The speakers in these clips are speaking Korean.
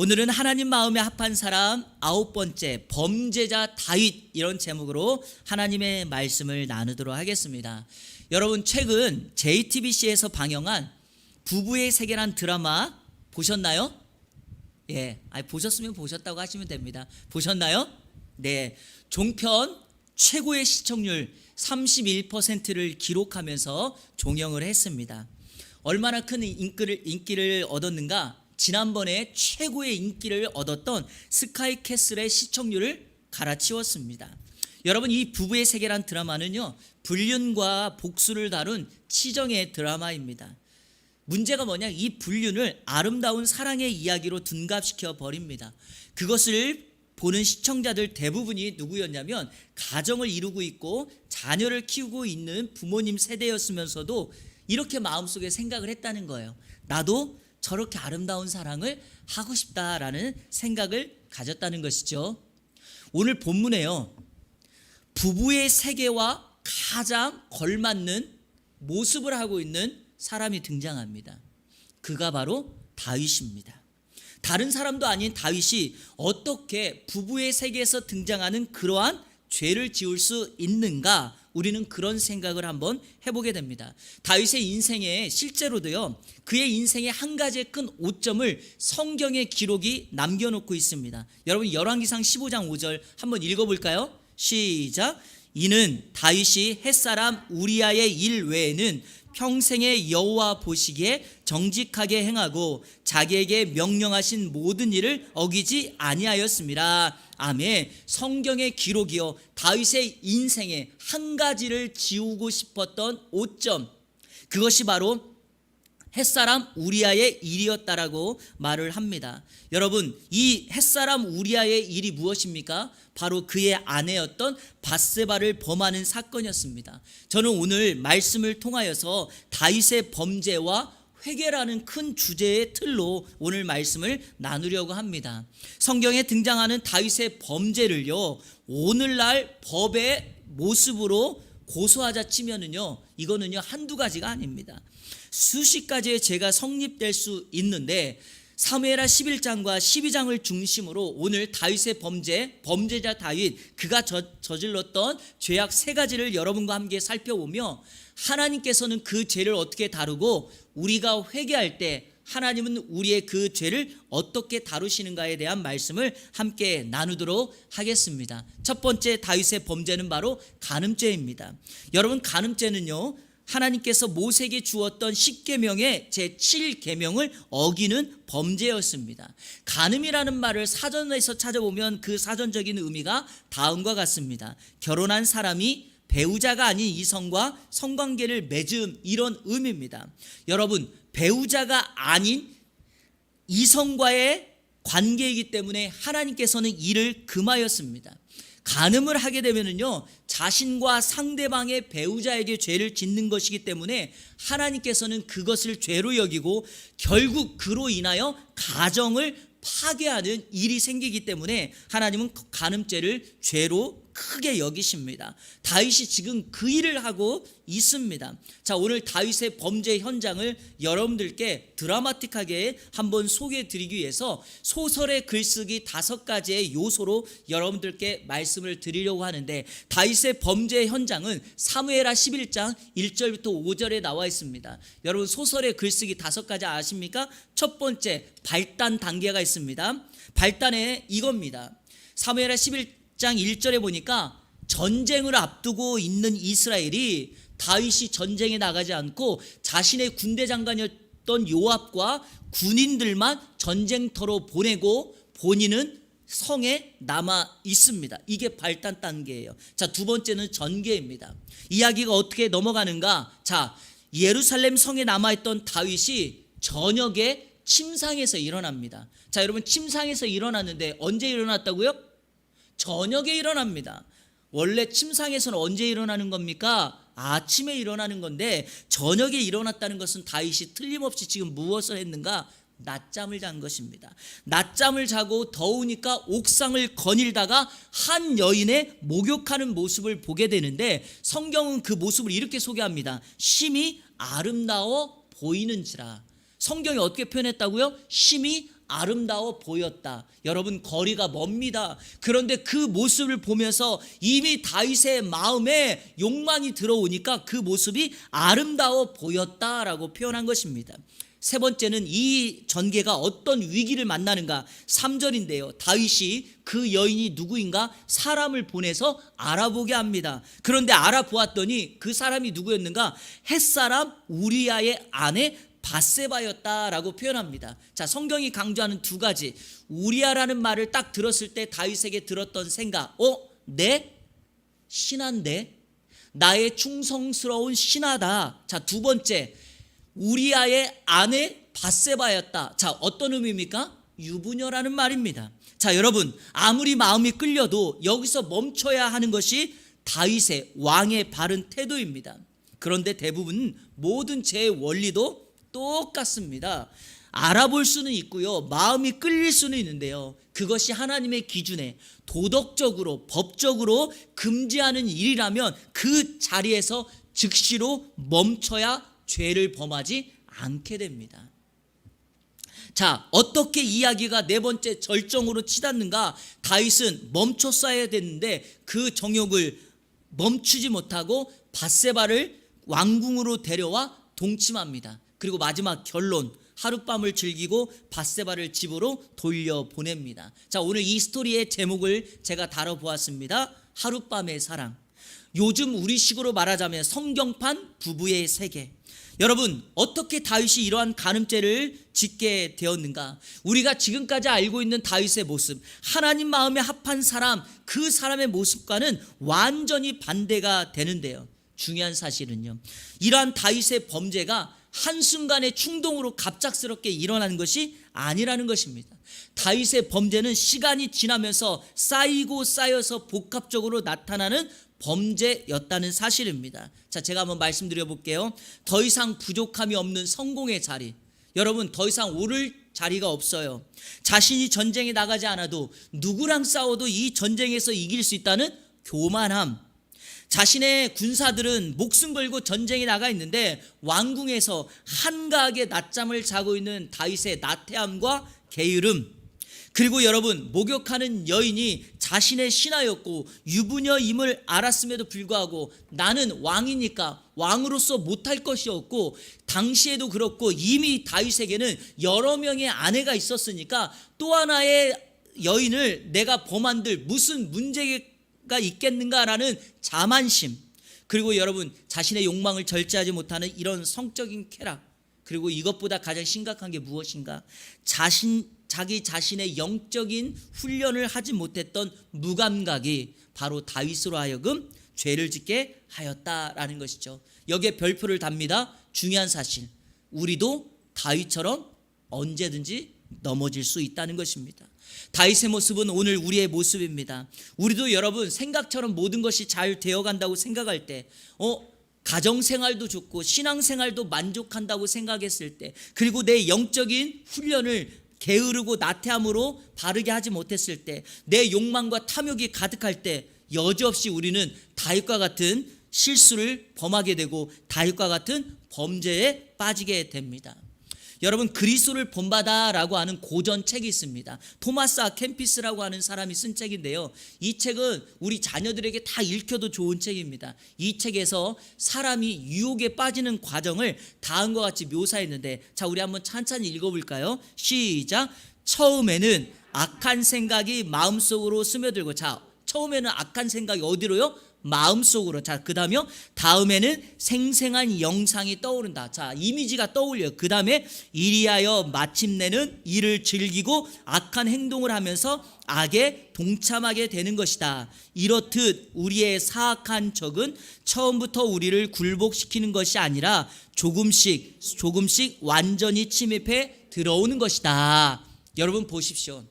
오늘은 하나님 마음에 합한 사람 9번째 범죄자 다윗, 이런 제목으로 하나님의 말씀을 나누도록 하겠습니다. 여러분, 최근 JTBC에서 방영한 부부의 세계란 드라마 보셨나요? 예, 보셨으면 보셨다고 하시면 됩니다. 보셨나요? 네, 종편 최고의 시청률 31%를 기록하면서 종영을 했습니다. 얼마나 큰 인기를 얻었는가? 지난번에 최고의 인기를 얻었던 스카이캐슬의 시청률을 갈아치웠습니다. 여러분, 이 부부의 세계란 드라마는요, 불륜과 복수를 다룬 치정의 드라마입니다. 문제가 뭐냐, 이 불륜을 아름다운 사랑의 이야기로 둔갑시켜 버립니다. 그것을 보는 시청자들 대부분이 누구였냐면 가정을 이루고 있고 자녀를 키우고 있는 부모님 세대였으면서도 이렇게 마음속에 생각을 했다는 거예요. 나도 저렇게 아름다운 사랑을 하고 싶다라는 생각을 가졌다는 것이죠. 오늘 본문에요, 부부의 세계와 가장 걸맞는 모습을 하고 있는 사람이 등장합니다. 그가 바로 다윗입니다. 다른 사람도 아닌 다윗이 어떻게 부부의 세계에서 등장하는 그러한 죄를 지을 수 있는가? 우리는 그런 생각을 한번 해보게 됩니다. 다윗의 인생에 실제로도요, 그의 인생의 한 가지의 큰 오점을 성경의 기록이 남겨놓고 있습니다. 여러분, 열왕기상 15장 5절 한번 읽어볼까요? 시작. 이는 다윗이 햇사람 우리아의 일 외에는 평생의 여호와 보시기에 정직하게 행하고 자기에게 명령하신 모든 일을 어기지 아니하였습니다. 아멘. 성경의 기록이요, 다윗의 인생에 한 가지를 지우고 싶었던 오점, 그것이 바로 햇사람 우리아의 일이었다라고 말을 합니다. 여러분, 이 햇사람 우리아의 일이 무엇입니까? 바로 그의 아내였던 밧세바를 범하는 사건이었습니다. 저는 오늘 말씀을 통하여서 다윗의 범죄와 회개라는 큰 주제의 틀로 오늘 말씀을 나누려고 합니다. 성경에 등장하는 다윗의 범죄를요, 오늘날 법의 모습으로 고소하자 치면은요, 이거는요 한두 가지가 아닙니다. 수십 가지의 죄가 성립될 수 있는데, 사무엘하 11장과 12장을 중심으로 오늘 다윗의 범죄자 다윗, 그가 저질렀던 죄악 세 가지를 여러분과 함께 살펴보며, 하나님께서는 그 죄를 어떻게 다루고 우리가 회개할 때 하나님은 우리의 그 죄를 어떻게 다루시는가에 대한 말씀을 함께 나누도록 하겠습니다. 첫 번째 다윗의 범죄는 바로 간음죄입니다. 여러분, 간음죄는요, 하나님께서 모세에게 주었던 10계명의 제7계명을 어기는 범죄였습니다. 간음이라는 말을 사전에서 찾아보면 그 사전적인 의미가 다음과 같습니다. 결혼한 사람이 배우자가 아닌 이성과 성관계를 맺음, 이런 의미입니다. 여러분, 배우자가 아닌 이성과의 관계이기 때문에 하나님께서는 이를 금하였습니다. 간음을 하게 되면은요, 자신과 상대방의 배우자에게 죄를 짓는 것이기 때문에 하나님께서는 그것을 죄로 여기고 결국 그로 인하여 가정을 파괴하는 일이 생기기 때문에 하나님은 간음죄를 죄로 크게 여기십니다. 다윗이 지금 그 일을 하고 있습니다. 자, 오늘 다윗의 범죄 현장을 여러분들께 드라마틱하게 한번 소개해 드리기 위해서 소설의 글쓰기 5가지의 요소로 여러분들께 말씀을 드리려고 하는데, 다윗의 범죄 현장은 사무엘하 11장 1절부터 5절에 나와 있습니다. 여러분, 소설의 글쓰기 5가지 아십니까? 첫 번째, 발단 단계가 있습니다. 발단에 이겁니다. 사무엘하 11장 1절에 보니까 전쟁을 앞두고 있는 이스라엘이 다윗이 전쟁에 나가지 않고 자신의 군대 장관이었던 요압과 군인들만 전쟁터로 보내고 본인은 성에 남아 있습니다. 이게 발단 단계예요. 자, 두 번째는 전개입니다. 이야기가 어떻게 넘어가는가? 자, 예루살렘 성에 남아있던 다윗이 저녁에 침상에서 일어납니다. 자, 여러분, 침상에서 일어났는데 언제 일어났다고요? 저녁에 일어납니다. 원래 침상에서는 언제 일어나는 겁니까? 아침에 일어나는 건데, 저녁에 일어났다는 것은 다윗이 틀림없이 지금 무엇을 했는가? 낮잠을 잔 것입니다. 낮잠을 자고 더우니까 옥상을 거닐다가 한 여인의 목욕하는 모습을 보게 되는데, 성경은 그 모습을 이렇게 소개합니다. 심히 아름다워 보이는지라. 성경이 어떻게 표현했다고요? 심히 아름다워 보였다. 여러분, 거리가 멉니다. 그런데 그 모습을 보면서 이미 다윗의 마음에 욕망이 들어오니까 그 모습이 아름다워 보였다라고 표현한 것입니다. 세 번째는 이 전개가 어떤 위기를 만나는가, 3절인데요. 다윗이 그 여인이 누구인가 사람을 보내서 알아보게 합니다. 그런데 알아보았더니 그 사람이 누구였는가, 햇사람 우리아의 아내 밧세바였다라고 표현합니다. 자, 성경이 강조하는 두 가지, 우리아라는 말을 딱 들었을 때 다윗에게 들었던 생각, 내 신하인데, 나의 충성스러운 신하다. 자, 두 번째, 우리아의 아내 밧세바였다. 자, 어떤 의미입니까? 유부녀라는 말입니다. 자, 여러분, 아무리 마음이 끌려도 여기서 멈춰야 하는 것이 다윗의, 왕의 바른 태도입니다. 그런데 대부분 모든 제 원리도 똑같습니다. 알아볼 수는 있고요, 마음이 끌릴 수는 있는데요, 그것이 하나님의 기준에 도덕적으로 법적으로 금지하는 일이라면 그 자리에서 즉시로 멈춰야 죄를 범하지 않게 됩니다. 자, 어떻게 이야기가 네 번째 절정으로 치닫는가? 다윗은 멈췄어야 됐는데 그 정욕을 멈추지 못하고 밧세바를 왕궁으로 데려와 동침합니다. 그리고 마지막 결론, 하룻밤을 즐기고 밧세바를 집으로 돌려보냅니다. 자, 오늘 이 스토리의 제목을 제가 다뤄보았습니다. 하룻밤의 사랑. 요즘 우리식으로 말하자면 성경판 부부의 세계. 여러분, 어떻게 다윗이 이러한 간음죄를 짓게 되었는가? 우리가 지금까지 알고 있는 다윗의 모습, 하나님 마음에 합한 사람, 그 사람의 모습과는 완전히 반대가 되는데요, 중요한 사실은요, 이러한 다윗의 범죄가 한순간의 충동으로 갑작스럽게 일어나는 것이 아니라는 것입니다. 다윗의 범죄는 시간이 지나면서 쌓이고 쌓여서 복합적으로 나타나는 범죄였다는 사실입니다. 자, 제가 한번 말씀드려 볼게요. 더 이상 부족함이 없는 성공의 자리, 여러분, 더 이상 오를 자리가 없어요. 자신이 전쟁에 나가지 않아도 누구랑 싸워도 이 전쟁에서 이길 수 있다는 교만함. 자신의 군사들은 목숨 걸고 전쟁에 나가 있는데 왕궁에서 한가하게 낮잠을 자고 있는 다윗의 나태함과 게으름. 그리고 여러분, 목욕하는 여인이 자신의 신하였고 유부녀임을 알았음에도 불구하고 나는 왕이니까 왕으로서 못할 것이 없고, 당시에도 그렇고 이미 다윗에게는 여러 명의 아내가 있었으니까 또 하나의 여인을 내가 범한들 무슨 문제가 있겠는가라는 자만심. 그리고 여러분, 자신의 욕망을 절제하지 못하는 이런 성적인 쾌락. 그리고 이것보다 가장 심각한 게 무엇인가? 자기 자신의 영적인 훈련을 하지 못했던 무감각이 바로 다윗으로 하여금 죄를 짓게 하였다라는 것이죠. 여기에 별표를 답니다. 중요한 사실, 우리도 다윗처럼 언제든지 넘어질 수 있다는 것입니다. 다윗의 모습은 오늘 우리의 모습입니다. 우리도 여러분, 생각처럼 모든 것이 잘 되어간다고 생각할 때, 가정생활도 좋고 신앙생활도 만족한다고 생각했을 때, 그리고 내 영적인 훈련을 게으르고 나태함으로 바르게 하지 못했을 때, 내 욕망과 탐욕이 가득할 때 여지없이 우리는 다윗과 같은 실수를 범하게 되고 다윗과 같은 범죄에 빠지게 됩니다. 여러분, 그리스도를 본받아라고 하는 고전 책이 있습니다. 토마스 아 캠피스라고 하는 사람이 쓴 책인데요, 이 책은 우리 자녀들에게 다 읽혀도 좋은 책입니다. 이 책에서 사람이 유혹에 빠지는 과정을 다음과 같이 묘사했는데, 자, 우리 한번 찬찬히 읽어볼까요? 시작. 처음에는 악한 생각이 마음속으로 스며들고, 자, 처음에는 악한 생각이 어디로요? 마음속으로. 자, 그 다음에는 생생한 영상이 떠오른다. 자, 이미지가 떠올려요. 그 다음에 이리하여 마침내는 이를 즐기고 악한 행동을 하면서 악에 동참하게 되는 것이다. 이렇듯 우리의 사악한 적은 처음부터 우리를 굴복시키는 것이 아니라 조금씩 완전히 침입해 들어오는 것이다. 여러분 보십시오.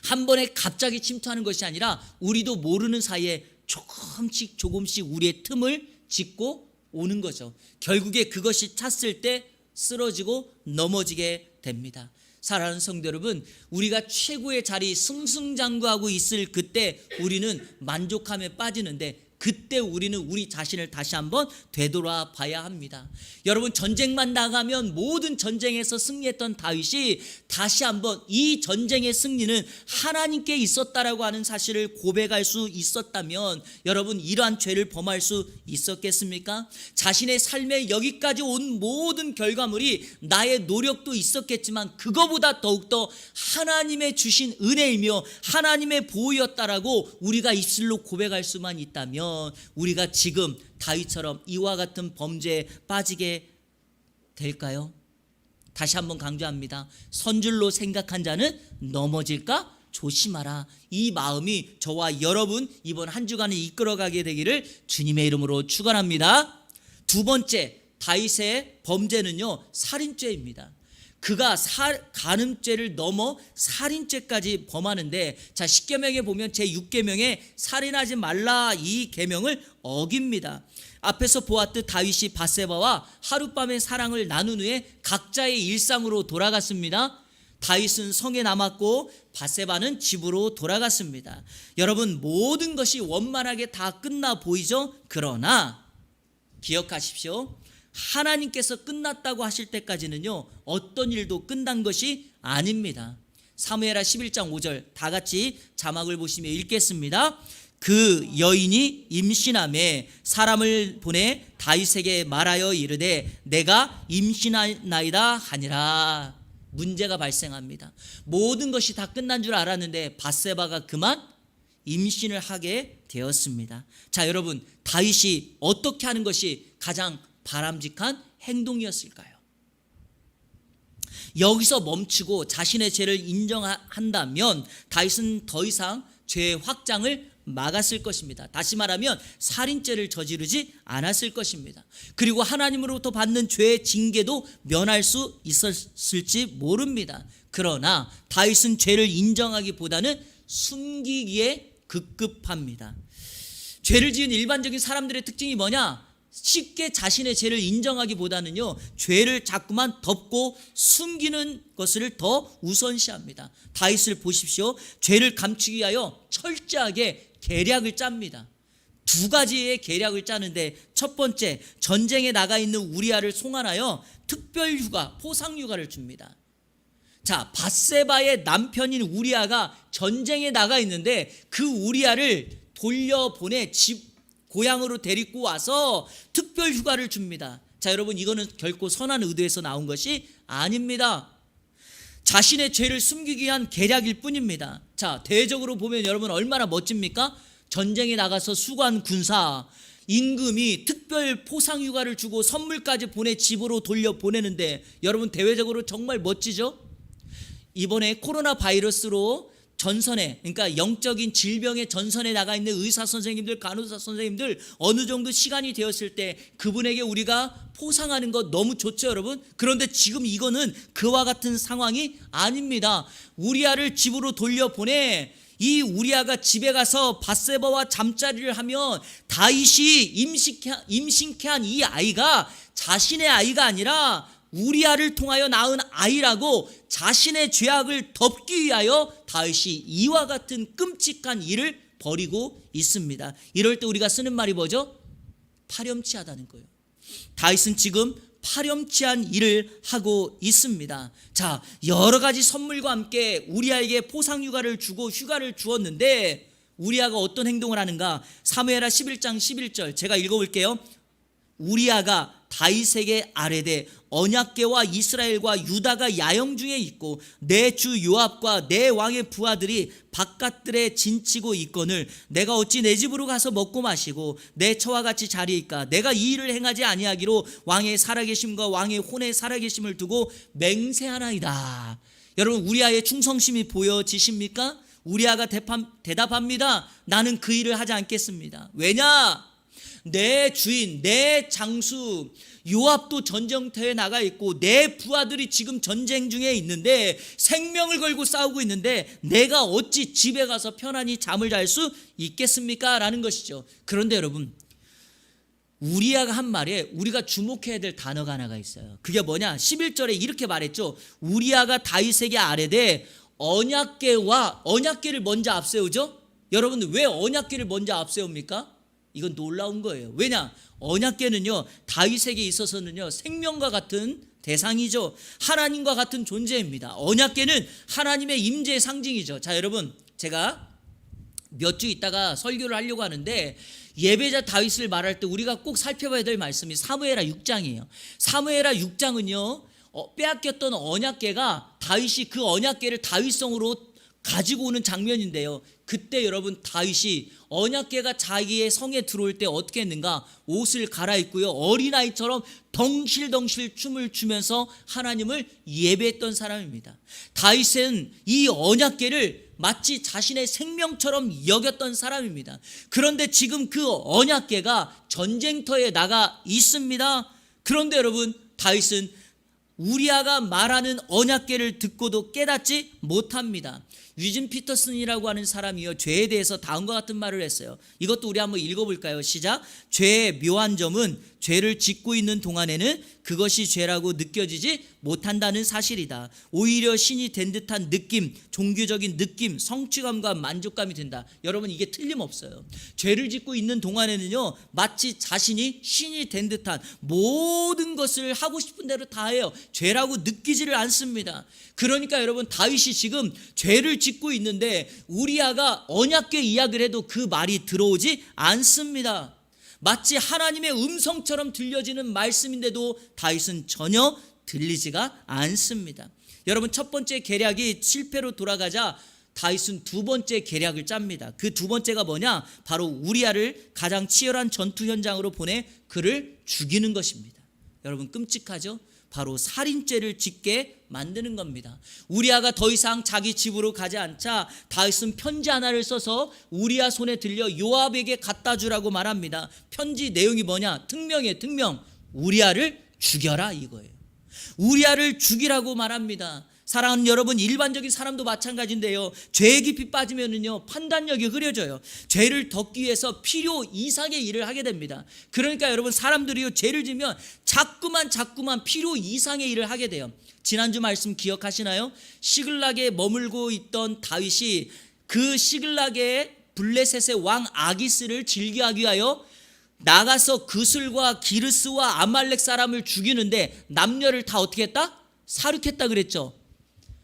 한 번에 갑자기 침투하는 것이 아니라 우리도 모르는 사이에 조금씩 우리의 틈을 짚고 오는 거죠. 결국에 그것이 찼을 때 쓰러지고 넘어지게 됩니다. 사랑하는 성도 여러분, 우리가 최고의 자리 승승장구하고 있을 그때 우리는 만족함에 빠지는데, 그때 우리는 우리 자신을 다시 한번 되돌아봐야 합니다. 여러분, 전쟁만 나가면 모든 전쟁에서 승리했던 다윗이 다시 한번 이 전쟁의 승리는 하나님께 있었다라고 하는 사실을 고백할 수 있었다면 여러분, 이러한 죄를 범할 수 있었겠습니까? 자신의 삶에 여기까지 온 모든 결과물이 나의 노력도 있었겠지만 그거보다 더욱더 하나님의 주신 은혜이며 하나님의 보호였다라고 우리가 입술로 고백할 수만 있다면 우리가 지금 다윗처럼 이와 같은 범죄에 빠지게 될까요? 다시 한번 강조합니다. 선줄로 생각한 자는 넘어질까 조심하라. 이 마음이 저와 여러분 이번 한 주간을 이끌어가게 되기를 주님의 이름으로 축원합니다. 두 번째, 다윗의 범죄는요, 살인죄입니다. 그가 간음죄를 넘어 살인죄까지 범하는데, 자, 10계명에 보면 제6계명에 살인하지 말라 이 계명을 어깁니다. 앞에서 보았듯 다윗이 밧세바와 하룻밤의 사랑을 나눈 후에 각자의 일상으로 돌아갔습니다. 다윗은 성에 남았고 밧세바는 집으로 돌아갔습니다. 여러분, 모든 것이 원만하게 다 끝나 보이죠? 그러나 기억하십시오. 하나님께서 끝났다고 하실 때까지는요, 어떤 일도 끝난 것이 아닙니다. 사무엘하 11장 5절 다 같이 자막을 보시며 읽겠습니다. 그 여인이 임신함에 사람을 보내 다윗에게 말하여 이르되 내가 임신하나이다 하니라. 문제가 발생합니다. 모든 것이 다 끝난 줄 알았는데 밧세바가 그만 임신을 하게 되었습니다. 자, 여러분, 다윗이 어떻게 하는 것이 가장 바람직한 행동이었을까요? 여기서 멈추고 자신의 죄를 인정한다면 다윗은 더 이상 죄의 확장을 막았을 것입니다. 다시 말하면 살인죄를 저지르지 않았을 것입니다. 그리고 하나님으로부터 받는 죄의 징계도 면할 수 있었을지 모릅니다. 그러나 다윗은 죄를 인정하기보다는 숨기기에 급급합니다. 죄를 지은 일반적인 사람들의 특징이 뭐냐? 쉽게 자신의 죄를 인정하기보다는요, 죄를 자꾸만 덮고 숨기는 것을 더 우선시합니다. 다윗을 보십시오. 죄를 감추기 위하여 철저하게 계략을 짭니다. 두 가지의 계략을 짜는데, 첫 번째, 전쟁에 나가 있는 우리아를 송환하여 특별휴가, 포상휴가를 줍니다. 자, 밧세바의 남편인 우리아가 전쟁에 나가 있는데 그 우리아를 돌려보내 고향으로 데리고 와서 특별 휴가를 줍니다. 자, 여러분, 이거는 결코 선한 의도에서 나온 것이 아닙니다. 자신의 죄를 숨기기 위한 계략일 뿐입니다. 자, 대적으로 보면 여러분 얼마나 멋집니까? 전쟁에 나가서 수고한 군사 임금이 특별 포상 휴가를 주고 선물까지 보내 집으로 돌려보내는데 여러분, 대외적으로 정말 멋지죠? 이번에 코로나 바이러스로 전선에, 그러니까 영적인 질병의 전선에 나가 있는 의사 선생님들, 간호사 선생님들 어느 정도 시간이 되었을 때 그분에게 우리가 포상하는 것 너무 좋죠, 여러분? 그런데 지금 이거는 그와 같은 상황이 아닙니다. 우리아를 집으로 돌려보내 이 우리아가 집에 가서 밧세바와 잠자리를 하면 다윗이 임신케 한 이 아이가 자신의 아이가 아니라 우리아를 통하여 낳은 아이라고 자신의 죄악을 덮기 위하여 다윗이 이와 같은 끔찍한 일을 벌이고 있습니다. 이럴 때 우리가 쓰는 말이 뭐죠? 파렴치하다는 거예요. 다윗은 지금 파렴치한 일을 하고 있습니다. 자, 여러 가지 선물과 함께 우리아에게 포상휴가를 주고 휴가를 주었는데 우리아가 어떤 행동을 하는가? 사무엘하 11장 11절 제가 읽어볼게요. 우리아가 다윗에게 아뢰되 언약궤와 이스라엘과 유다가 야영 중에 있고 내 주 요압과 내 왕의 부하들이 바깥들에 진치고 있거늘 내가 어찌 내 집으로 가서 먹고 마시고 내 처와 같이 자리일까? 내가 이 일을 행하지 아니하기로 왕의 살아계심과 왕의 혼의 살아계심을 두고 맹세하나이다. 여러분, 우리아의 충성심이 보여지십니까? 우리아가 대답합니다. 나는 그 일을 하지 않겠습니다. 왜냐? 내 주인, 내 장수 요압도 전쟁터에 나가 있고 내 부하들이 지금 전쟁 중에 있는데 생명을 걸고 싸우고 있는데 내가 어찌 집에 가서 편안히 잠을 잘 수 있겠습니까? 라는 것이죠. 그런데 여러분, 우리아가 한 말에 우리가 주목해야 될 단어가 하나가 있어요. 그게 뭐냐? 11절에 이렇게 말했죠. 우리아가 다윗에게 아뢰되 언약궤를 먼저 앞세우죠. 여러분, 왜 언약궤를 먼저 앞세웁니까? 이건 놀라운 거예요. 왜냐? 언약궤는요, 다윗에게 있어서는요, 생명과 같은 대상이죠. 하나님과 같은 존재입니다. 언약궤는 하나님의 임재의 상징이죠. 자, 여러분, 제가 몇 주 있다가 설교를 하려고 하는데 예배자 다윗을 말할 때 우리가 꼭 살펴봐야 될 말씀이 사무엘하 6장이에요. 사무엘하 6장은요, 빼앗겼던 언약궤가 다윗이 그 언약궤를 다윗성으로 가지고 오는 장면인데요. 그때 여러분 다윗이 언약궤가 자기의 성에 들어올 때 어떻게 했는가? 옷을 갈아입고요, 어린아이처럼 덩실덩실 춤을 추면서 하나님을 예배했던 사람입니다. 다윗은 이 언약궤를 마치 자신의 생명처럼 여겼던 사람입니다. 그런데 지금 그 언약궤가 전쟁터에 나가 있습니다. 그런데 여러분, 다윗은 우리아가 말하는 언약궤를 듣고도 깨닫지 못합니다. 유진 피터슨이라고 하는 사람이요, 죄에 대해서 다음과 같은 말을 했어요. 이것도 우리 한번 읽어볼까요? 시작. 죄의 묘한 점은 죄를 짓고 있는 동안에는 그것이 죄라고 느껴지지 못한다는 사실이다. 오히려 신이 된 듯한 느낌, 종교적인 느낌, 성취감과 만족감이 든다. 여러분, 이게 틀림없어요. 죄를 짓고 있는 동안에는요, 마치 자신이 신이 된 듯한 모든 것을 하고 싶은 대로 다 해요. 죄라고 느끼지를 않습니다. 그러니까 여러분, 다윗이 지금 죄를 짓고 있는데 우리아가 언약궤 이야기를 해도 그 말이 들어오지 않습니다. 마치 하나님의 음성처럼 들려지는 말씀인데도 다윗은 전혀 들리지가 않습니다. 여러분, 첫 번째 계략이 실패로 돌아가자 다윗은 두 번째 계략을 짭니다. 그 두 번째가 뭐냐? 바로 우리아를 가장 치열한 전투 현장으로 보내 그를 죽이는 것입니다. 여러분, 끔찍하죠? 바로 살인죄를 짓게 만드는 겁니다. 우리아가 더 이상 자기 집으로 가지 않자 다윗은 편지 하나를 써서 우리아 손에 들려 요압에게 갖다 주라고 말합니다. 편지 내용이 뭐냐? 특명이에요. 특명. 우리아를 죽여라, 이거예요. 우리아를 죽이라고 말합니다. 사랑하는 여러분, 일반적인 사람도 마찬가지인데요, 죄에 깊이 빠지면은요, 판단력이 흐려져요. 죄를 덮기 위해서 필요 이상의 일을 하게 됩니다. 그러니까 여러분, 사람들이요, 죄를 지면 자꾸만 필요 이상의 일을 하게 돼요. 지난주 말씀 기억하시나요? 시글락에 머물고 있던 다윗이 그 시글락의 블레셋의 왕 아기스를 즐겨하기 위하여 나가서 그슬과 기르스와 아말렉 사람을 죽이는데 남녀를 다 어떻게 했다? 살육했다 그랬죠.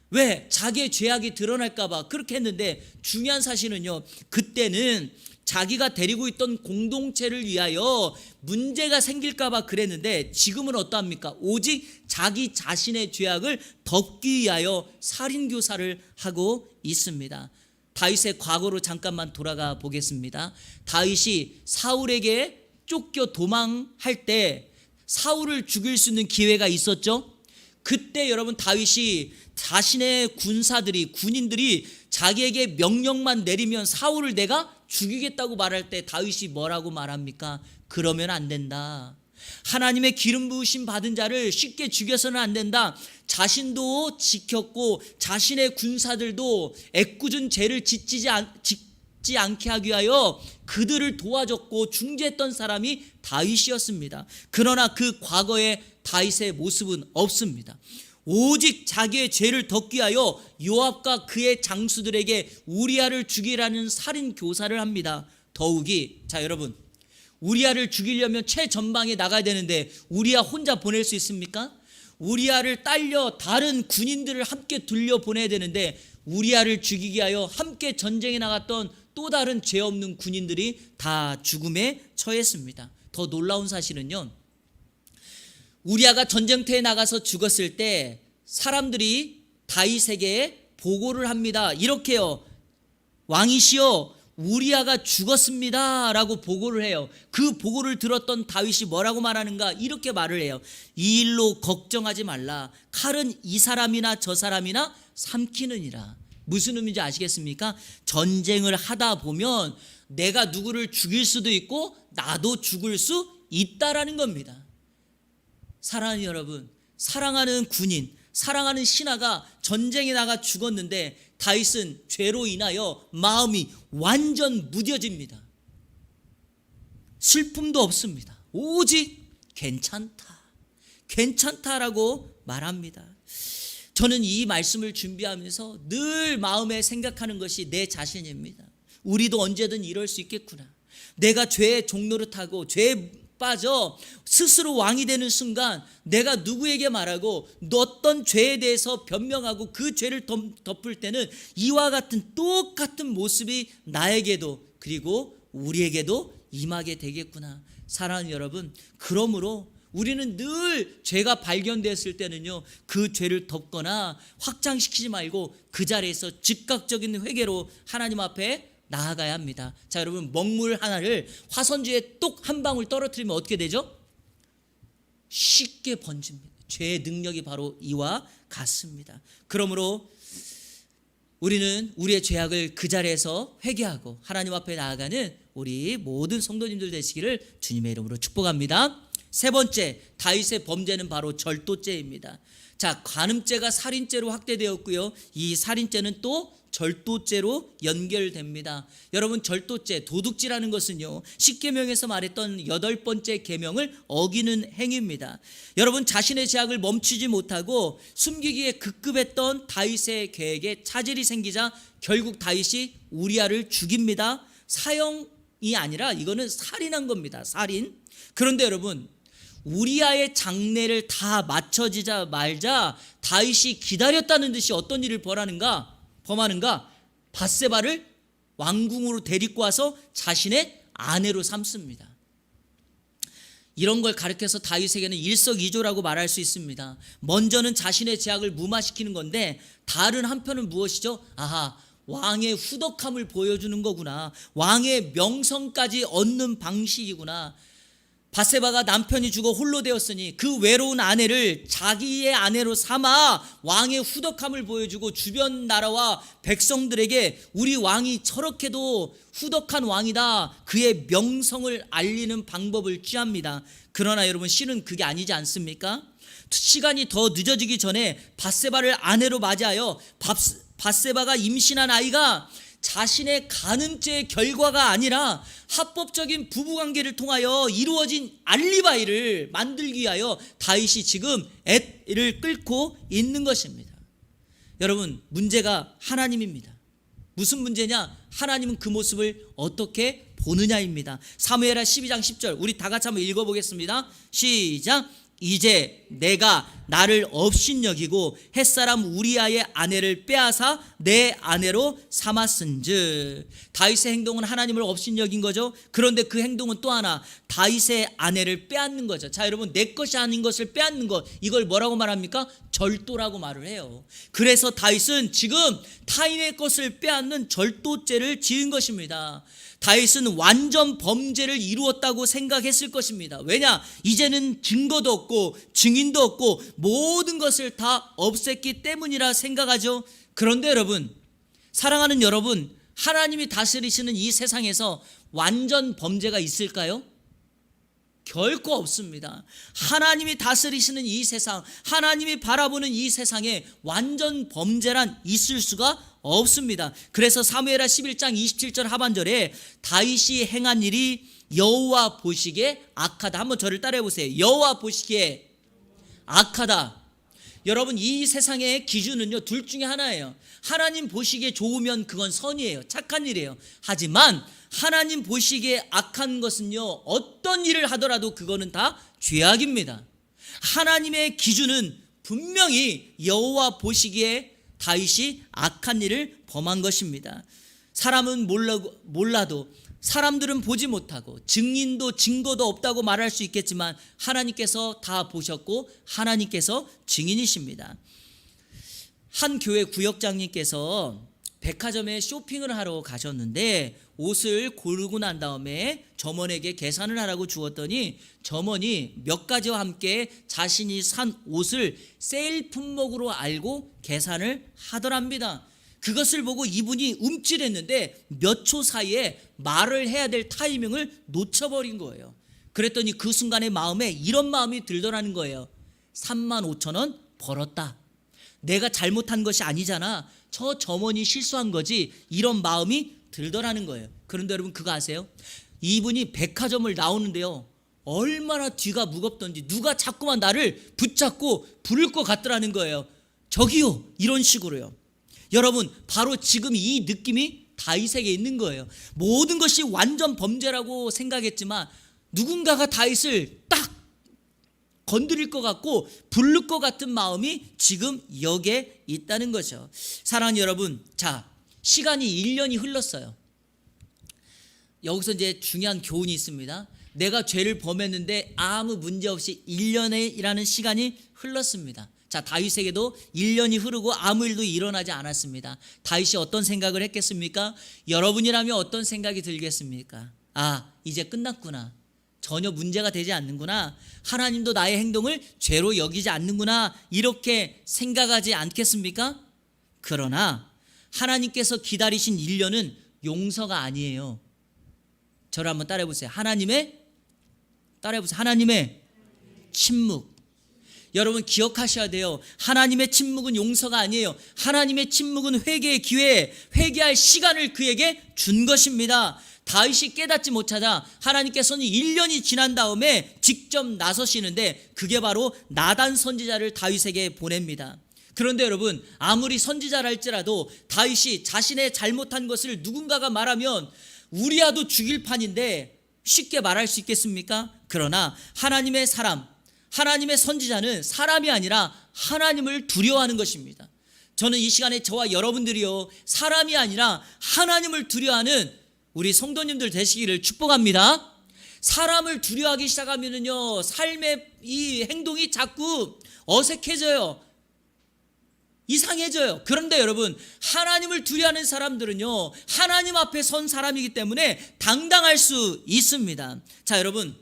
왜? 자기의 죄악이 드러날까 봐 그렇게 했는데, 중요한 사실은요, 그때는 자기가 데리고 있던 공동체를 위하여 문제가 생길까 봐 그랬는데, 지금은 어떠합니까? 오직 자기 자신의 죄악을 덮기 위하여 살인교사를 하고 있습니다. 다윗의 과거로 잠깐만 돌아가 보겠습니다. 다윗이 사울에게 쫓겨 도망할 때 사울을 죽일 수 있는 기회가 있었죠. 그때 여러분, 다윗이 자신의 군인들이 자기에게 명령만 내리면 사울을 내가 죽이겠다고 말할 때 다윗이 뭐라고 말합니까? 그러면 안 된다. 하나님의 기름 부으심 받은 자를 쉽게 죽여서는 안 된다. 자신도 지켰고 자신의 군사들도 애꿎은 죄를 짓지 않게 하기 위하여 그들을 도와줬고 중재했던 사람이 다윗이었습니다. 그러나 그 과거의 다윗의 모습은 없습니다. 오직 자기의 죄를 덮기 위하여 요압과 그의 장수들에게 우리아를 죽이라는 살인 교사를 합니다. 더욱이, 자 여러분, 우리아를 죽이려면 최전방에 나가야 되는데 우리아 혼자 보낼 수 있습니까? 우리아를 딸려 다른 군인들을 함께 돌려보내야 되는데 우리아를 죽이기 위하여 함께 전쟁에 나갔던 또 다른 죄 없는 군인들이 다 죽음에 처했습니다. 더 놀라운 사실은요, 우리아가 전쟁터에 나가서 죽었을 때 사람들이 다윗에게 보고를 합니다. 이렇게요, 왕이시여, 우리아가 죽었습니다 라고 보고를 해요. 그 보고를 들었던 다윗이 뭐라고 말하는가? 이렇게 말을 해요. 이 일로 걱정하지 말라. 칼은 이 사람이나 저 사람이나 삼키느니라. 무슨 의미인지 아시겠습니까? 전쟁을 하다 보면 내가 누구를 죽일 수도 있고 나도 죽을 수 있다라는 겁니다. 사랑하는 여러분, 사랑하는 군인, 사랑하는 신하가 전쟁에 나가 죽었는데 다윗은 죄로 인하여 마음이 완전 무뎌집니다. 슬픔도 없습니다. 오직 괜찮다라고 말합니다. 저는 이 말씀을 준비하면서 늘 마음에 생각하는 것이 내 자신입니다. 우리도 언제든 이럴 수 있겠구나. 내가 죄의 종로를 타고 죄에 빠져 스스로 왕이 되는 순간 내가 누구에게 말하고 어떤 죄에 대해서 변명하고 그 죄를 덮을 때는 이와 같은 똑같은 모습이 나에게도 그리고 우리에게도 임하게 되겠구나. 사랑하는 여러분, 그러므로 우리는 늘 죄가 발견됐을 때는요, 그 죄를 덮거나 확장시키지 말고 그 자리에서 즉각적인 회개로 하나님 앞에 나아가야 합니다. 자, 여러분, 먹물 하나를 화선지에 똑 한 방울 떨어뜨리면 어떻게 되죠? 쉽게 번집니다. 죄의 능력이 바로 이와 같습니다. 그러므로 우리는 우리의 죄악을 그 자리에서 회개하고 하나님 앞에 나아가는 우리 모든 성도님들 되시기를 주님의 이름으로 축복합니다. 세 번째, 다윗의 범죄는 바로 절도죄입니다. 자, 간음죄가 살인죄로 확대되었고요, 이 살인죄는 또 절도죄로 연결됩니다. 여러분, 절도죄, 도둑질하는 것은요, 십계명에서 말했던 8번째 계명을 어기는 행위입니다. 여러분, 자신의 죄악을 멈추지 못하고 숨기기에 급급했던 다윗의 계획에 차질이 생기자 결국 다윗이 우리아를 죽입니다. 사형이 아니라 이거는 살인한 겁니다. 살인. 그런데 여러분, 우리아의 장례를 다 마쳐지자 말자 다윗이 기다렸다는 듯이 어떤 일을 범하는가? 밧세바를 왕궁으로 데리고 와서 자신의 아내로 삼습니다. 이런 걸 가르쳐서 다윗에게는 일석이조라고 말할 수 있습니다. 먼저는 자신의 죄악을 무마시키는 건데 다른 한편은 무엇이죠? 아하, 왕의 후덕함을 보여주는 거구나. 왕의 명성까지 얻는 방식이구나. 밧세바가 남편이 죽어 홀로 되었으니 그 외로운 아내를 자기의 아내로 삼아 왕의 후덕함을 보여주고 주변 나라와 백성들에게 우리 왕이 저렇게도 후덕한 왕이다, 그의 명성을 알리는 방법을 취합니다. 그러나 여러분, 실은 그게 아니지 않습니까? 시간이 더 늦어지기 전에 밧세바를 아내로 맞이하여 밧세바가 임신한 아이가 자신의 간음죄의 결과가 아니라 합법적인 부부관계를 통하여 이루어진 알리바이를 만들기 위하여 다윗이 지금 애를 끌고 있는 것입니다. 여러분, 문제가 하나님입니다. 무슨 문제냐? 하나님은 그 모습을 어떻게 보느냐입니다. 사무엘하 12장 10절 우리 다 같이 한번 읽어보겠습니다. 시작. 이제 내가 나를 업신여기고 햇사람 우리아의 아내를 빼앗아 내 아내로 삼았은즉. 다윗의 행동은 하나님을 업신여긴 거죠. 그런데 그 행동은 또 하나, 다윗의 아내를 빼앗는 거죠. 자, 여러분, 내 것이 아닌 것을 빼앗는 것, 이걸 뭐라고 말합니까? 절도라고 말을 해요. 그래서 다윗은 지금 타인의 것을 빼앗는 절도죄를 지은 것입니다. 다윗은 완전 범죄를 이루었다고 생각했을 것입니다. 왜냐? 이제는 증거도 없고 증인도 없고 모든 것을 다 없앴기 때문이라 생각하죠. 그런데 여러분, 사랑하는 여러분, 하나님이 다스리시는 이 세상에서 완전 범죄가 있을까요? 결코 없습니다. 하나님이 다스리시는 이 세상, 하나님이 바라보는 이 세상에 완전 범죄란 있을 수가 없습니다. 그래서 사무엘하 11장 27절 하반절에 다윗이 행한 일이 여호와 보시기에 악하다. 한번 저를 따라해 보세요. 여호와 보시기에 악하다. 여러분, 이 세상의 기준은요, 둘 중에 하나예요. 하나님 보시기에 좋으면 그건 선이에요. 착한 일이에요. 하지만 하나님 보시기에 악한 것은요, 어떤 일을 하더라도 그거는 다 죄악입니다. 하나님의 기준은 분명히 여호와 보시기에 다윗이 악한 일을 범한 것입니다. 사람은 몰라도, 사람들은 보지 못하고 증인도 증거도 없다고 말할 수 있겠지만 하나님께서 다 보셨고 하나님께서 증인이십니다. 한 교회 구역장님께서 백화점에 쇼핑을 하러 가셨는데 옷을 고르고 난 다음에 점원에게 계산을 하라고 주었더니 점원이 몇 가지와 함께 자신이 산 옷을 세일 품목으로 알고 계산을 하더랍니다. 그것을 보고 이분이 움찔했는데 몇 초 사이에 말을 해야 될 타이밍을 놓쳐버린 거예요. 그랬더니 그 순간에 마음에 이런 마음이 들더라는 거예요. 35,000원 벌었다. 내가 잘못한 것이 아니잖아. 저 점원이 실수한 거지. 이런 마음이 들더라는 거예요. 그런데 여러분, 그거 아세요? 이분이 백화점을 나오는데요, 얼마나 뒤가 무겁던지 누가 자꾸만 나를 붙잡고 부를 것 같더라는 거예요. 저기요, 이런 식으로요. 여러분, 바로 지금 이 느낌이 다윗에게 있는 거예요. 모든 것이 완전 범죄라고 생각했지만 누군가가 다윗을 딱 건드릴 것 같고 부를 것 같은 마음이 지금 여기에 있다는 거죠. 사랑하는 여러분, 자, 시간이 1년이 흘렀어요. 여기서 이제 중요한 교훈이 있습니다. 내가 죄를 범했는데 아무 문제 없이 1년이라는 시간이 흘렀습니다. 자, 다윗에게도 1년이 흐르고 아무 일도 일어나지 않았습니다. 다윗이 어떤 생각을 했겠습니까? 여러분이라면 어떤 생각이 들겠습니까? 아, 이제 끝났구나. 전혀 문제가 되지 않는구나. 하나님도 나의 행동을 죄로 여기지 않는구나. 이렇게 생각하지 않겠습니까? 그러나 하나님께서 기다리신 1년은 용서가 아니에요. 저를 한번 따라해 보세요. 하나님의 침묵. 여러분 기억하셔야 돼요. 하나님의 침묵은 용서가 아니에요. 하나님의 침묵은 회개의 기회, 회개할 시간을 그에게 준 것입니다. 다윗이 깨닫지 못하자 하나님께서는 1년이 지난 다음에 직접 나서시는데 그게 바로 나단 선지자를 다윗에게 보냅니다. 그런데 여러분, 아무리 선지자라 할지라도 다윗이 자신의 잘못한 것을 누군가가 말하면 우리야도 죽일 판인데 쉽게 말할 수 있겠습니까? 그러나 하나님의 사람, 하나님의 선지자는 사람이 아니라 하나님을 두려워하는 것입니다. 저는 이 시간에 저와 여러분들이요, 사람이 아니라 하나님을 두려워하는 우리 성도님들 되시기를 축복합니다. 사람을 두려워하기 시작하면요, 삶의 이 행동이 자꾸 어색해져요. 이상해져요. 그런데 여러분, 하나님을 두려워하는 사람들은요, 하나님 앞에 선 사람이기 때문에 당당할 수 있습니다. 자, 여러분,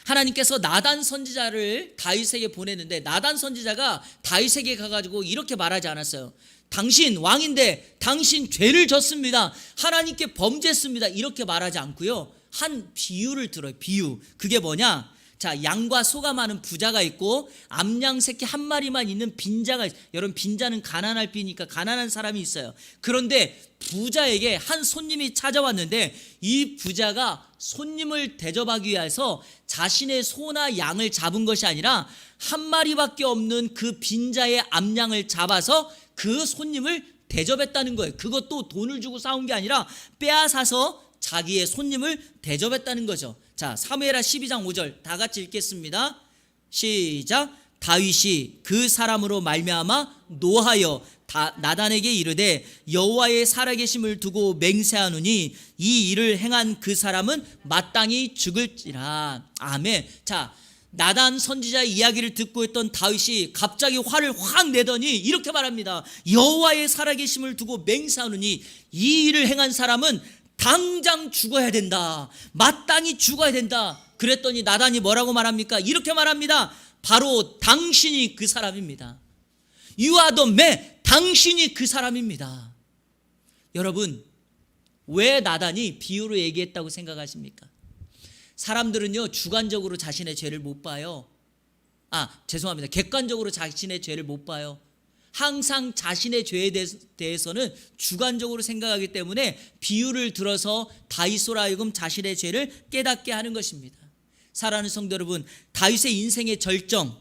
하나님께서 나단 선지자를 다윗에게 보냈는데 나단 선지자가 다윗에게 가가지고 이렇게 말하지 않았어요. 당신 왕인데 당신 죄를 졌습니다. 하나님께 범죄했습니다. 이렇게 말하지 않고요, 한 비유를 들어요. 비유. 그게 뭐냐? 자, 양과 소가 많은 부자가 있고 암양 새끼 한 마리만 있는 빈자가 있어요. 여러분, 빈자는 가난할 비니까 가난한 사람이 있어요. 그런데 부자에게 한 손님이 찾아왔는데 이 부자가 손님을 대접하기 위해서 자신의 소나 양을 잡은 것이 아니라 한 마리밖에 없는 그 빈자의 암양을 잡아서 그 손님을 대접했다는 거예요. 그것도 돈을 주고 사온 게 아니라 빼앗아서 자기의 손님을 대접했다는 거죠. 자, 사무엘하 12장 5절 다 같이 읽겠습니다. 시작. 다윗이 그 사람으로 말미암아 노하여 나단에게 이르되 여호와의 살아계심을 두고 맹세하노니 이 일을 행한 그 사람은 마땅히 죽을지라. 아멘. 자, 나단 선지자의 이야기를 듣고 있던 다윗이 갑자기 화를 확 내더니 이렇게 말합니다. 여호와의 살아계심을 두고 맹세하노니 이 일을 행한 사람은 당장 죽어야 된다. 마땅히 죽어야 된다. 그랬더니 나단이 뭐라고 말합니까? 이렇게 말합니다. 바로 당신이 그 사람입니다. You are the man. 당신이 그 사람입니다. 여러분, 왜 나단이 비유로 얘기했다고 생각하십니까? 사람들은요, 주관적으로 자신의 죄를 못 봐요. 죄송합니다. 객관적으로 자신의 죄를 못 봐요. 항상 자신의 죄에 대해서는 주관적으로 생각하기 때문에 비유를 들어서 다윗으로 하여금 자신의 죄를 깨닫게 하는 것입니다. 사랑하는 성도 여러분, 다윗의 인생의 절정,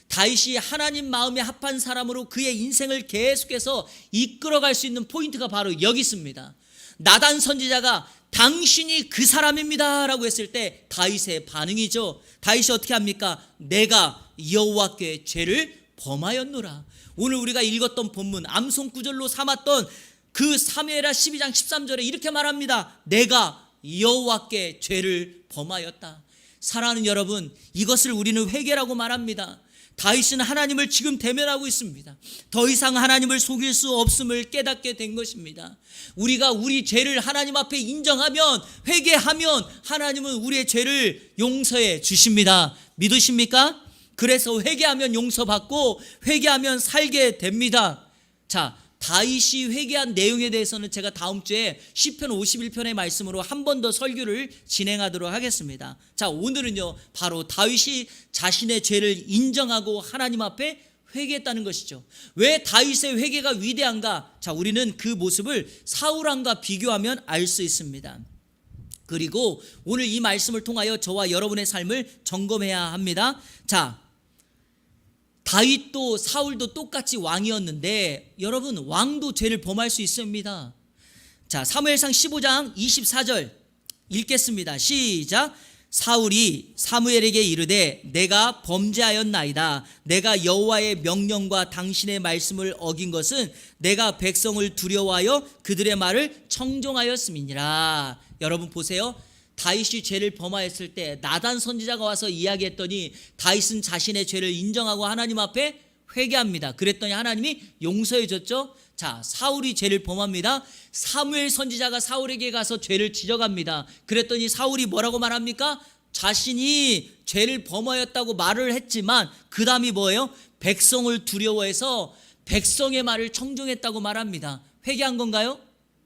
다윗이 하나님 마음에 합한 사람으로 그의 인생을 계속해서 이끌어갈 수 있는 포인트가 바로 여기 있습니다. 나단 선지자가 당신이 그 사람입니다 라고 했을 때 다윗의 반응이죠. 다윗이 어떻게 합니까? 내가 여호와께 죄를 범하였노라. 오늘 우리가 읽었던 본문 암송 구절로 삼았던 그 사무엘하 12장 13절에 이렇게 말합니다. 내가 여호와께 죄를 범하였다. 사랑하는 여러분, 이것을 우리는 회개라고 말합니다. 다윗은 하나님을 지금 대면하고 있습니다. 더 이상 하나님을 속일 수 없음을 깨닫게 된 것입니다. 우리가 우리 죄를 하나님 앞에 인정하면, 회개하면 하나님은 우리의 죄를 용서해 주십니다. 믿으십니까? 그래서 회개하면 용서받고 회개하면 살게 됩니다. 자, 다윗이 회개한 내용에 대해서는 제가 다음 주에 시편 51편의 말씀으로 한 번 더 설교를 진행하도록 하겠습니다. 자, 오늘은요, 바로 다윗이 자신의 죄를 인정하고 하나님 앞에 회개했다는 것이죠. 왜 다윗의 회개가 위대한가? 자, 우리는 그 모습을 사울왕과 비교하면 알 수 있습니다. 그리고 오늘 이 말씀을 통하여 저와 여러분의 삶을 점검해야 합니다. 자, 다윗도 사울도 똑같이 왕이었는데 여러분, 왕도 죄를 범할 수 있습니다. 자, 사무엘상 15장 24절 읽겠습니다. 시작. 사울이 사무엘에게 이르되 내가 범죄하였나이다. 내가 여호와의 명령과 당신의 말씀을 어긴 것은 내가 백성을 두려워하여 그들의 말을 청종하였음이니라. 여러분 보세요. 다윗이 죄를 범하였을 때 나단 선지자가 와서 이야기했더니 다윗은 자신의 죄를 인정하고 하나님 앞에 회개합니다. 그랬더니 하나님이 용서해 줬죠. 자, 사울이 죄를 범합니다. 사무엘 선지자가 사울에게 가서 죄를 지적합니다. 그랬더니 사울이 뭐라고 말합니까? 자신이 죄를 범하였다고 말을 했지만 그 다음이 뭐예요? 백성을 두려워해서 백성의 말을 청종했다고 말합니다. 회개한 건가요?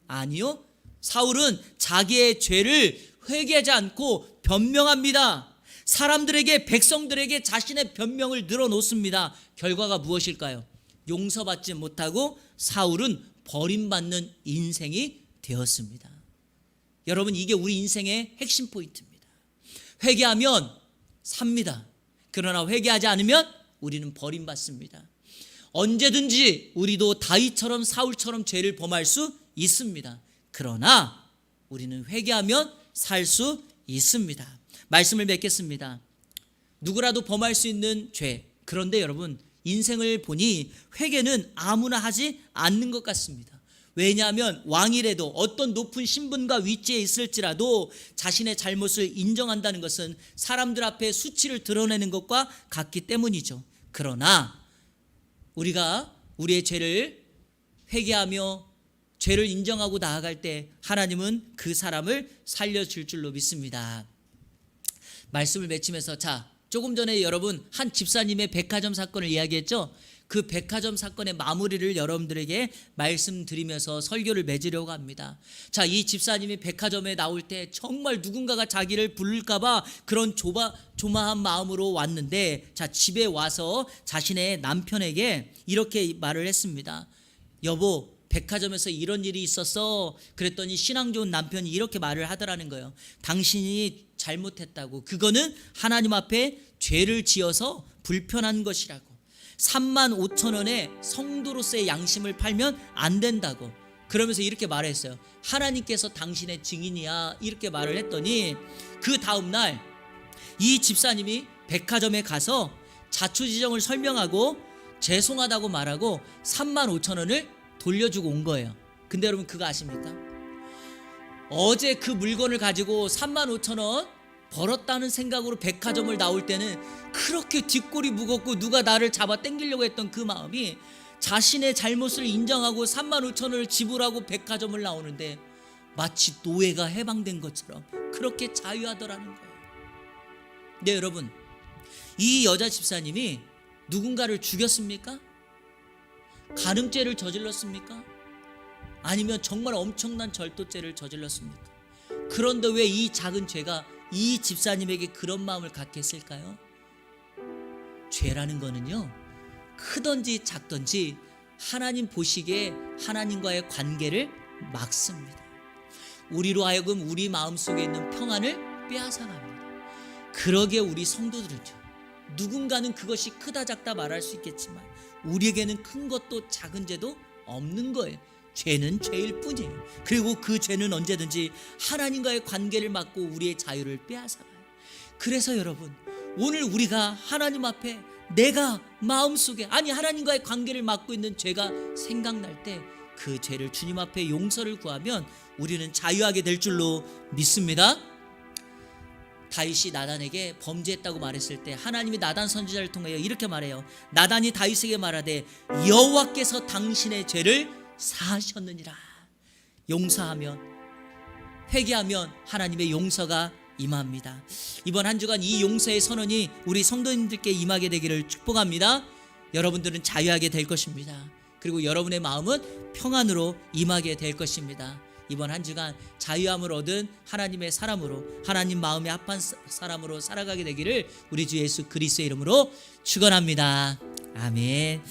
아니요. 사울은 자기의 죄를 회개하지 않고 변명합니다. 사람들에게, 백성들에게 자신의 변명을 늘어놓습니다. 결과가 무엇일까요? 용서받지 못하고 사울은 버림받는 인생이 되었습니다. 여러분, 이게 우리 인생의 핵심 포인트입니다. 회개하면 삽니다. 그러나 회개하지 않으면 우리는 버림받습니다. 언제든지 우리도 다윗처럼 사울처럼 죄를 범할 수 있습니다. 그러나 우리는 회개하면 살 수 있습니다. 말씀을 맺겠습니다. 누구라도 범할 수 있는 죄. 그런데 여러분, 인생을 보니 회개는 아무나 하지 않는 것 같습니다. 왜냐하면 왕이라도 어떤 높은 신분과 위치에 있을지라도 자신의 잘못을 인정한다는 것은 사람들 앞에 수치를 드러내는 것과 같기 때문이죠. 그러나 우리가 우리의 죄를 회개하며 죄를 인정하고 나아갈 때 하나님은 그 사람을 살려줄 줄로 믿습니다. 말씀을 맺히면서, 자, 조금 전에 여러분 한 집사님의 백화점 사건을 이야기했죠. 그 백화점 사건의 마무리를 여러분들에게 말씀드리면서 설교를 맺으려고 합니다. 자, 이 집사님이 백화점에 나올 때 정말 누군가가 자기를 부를까 봐 그런 조마한 마음으로 왔는데, 자, 집에 와서 자신의 남편에게 이렇게 말을 했습니다. 여보, 백화점에서 이런 일이 있었어. 그랬더니 신앙 좋은 남편이 이렇게 말을 하더라는 거예요. 당신이 잘못했다고. 그거는 하나님 앞에 죄를 지어서 불편한 것이라고. 35,000원에 성도로서의 양심을 팔면 안 된다고. 그러면서 이렇게 말했어요. 하나님께서 당신의 증인이야. 이렇게 말을 했더니 그 다음날 이 집사님이 백화점에 가서 자초지종을 설명하고 죄송하다고 말하고 35,000원을 돌려주고 온 거예요. 근데 여러분 그거 아십니까? 어제 그 물건을 가지고 35,000원 벌었다는 생각으로 백화점을 나올 때는 그렇게 뒷골이 무겁고 누가 나를 잡아 당기려고 했던 그 마음이 자신의 잘못을 인정하고 35,000원을 지불하고 백화점을 나오는데 마치 노예가 해방된 것처럼 그렇게 자유하더라는 거예요. 네, 여러분, 이 여자 집사님이 누군가를 죽였습니까? 간음죄를 저질렀습니까? 아니면 정말 엄청난 절도죄를 저질렀습니까? 그런데 왜 이 작은 죄가 이 집사님에게 그런 마음을 갖게 했을까요? 죄라는 거는요, 크든지 작든지 하나님 보시기에 하나님과의 관계를 막습니다. 우리로 하여금 우리 마음속에 있는 평안을 빼앗아갑니다. 그러기에 우리 성도들은요, 누군가는 그것이 크다 작다 말할 수 있겠지만 우리에게는 큰 것도 작은 죄도 없는 거예요. 죄는 죄일 뿐이에요. 그리고 그 죄는 언제든지 하나님과의 관계를 막고 우리의 자유를 빼앗아가요. 그래서 여러분, 오늘 우리가 하나님 앞에 내가 마음속에, 아니 하나님과의 관계를 막고 있는 죄가 생각날 때 그 죄를 주님 앞에 용서를 구하면 우리는 자유하게 될 줄로 믿습니다. 다윗이 나단에게 범죄했다고 말했을 때 하나님이 나단 선지자를 통하여 이렇게 말해요. 나단이 다윗에게 말하되 여호와께서 당신의 죄를 사하셨느니라. 용서하면, 회개하면 하나님의 용서가 임합니다. 이번 한 주간 이 용서의 선언이 우리 성도님들께 임하게 되기를 축복합니다. 여러분들은 자유하게 될 것입니다. 그리고 여러분의 마음은 평안으로 임하게 될 것입니다. 이번 한 주간 자유함을 얻은 하나님의 사람으로, 하나님 마음에 합한 사람으로 살아가게 되기를 우리 주 예수 그리스도의 이름으로 축원합니다. 아멘.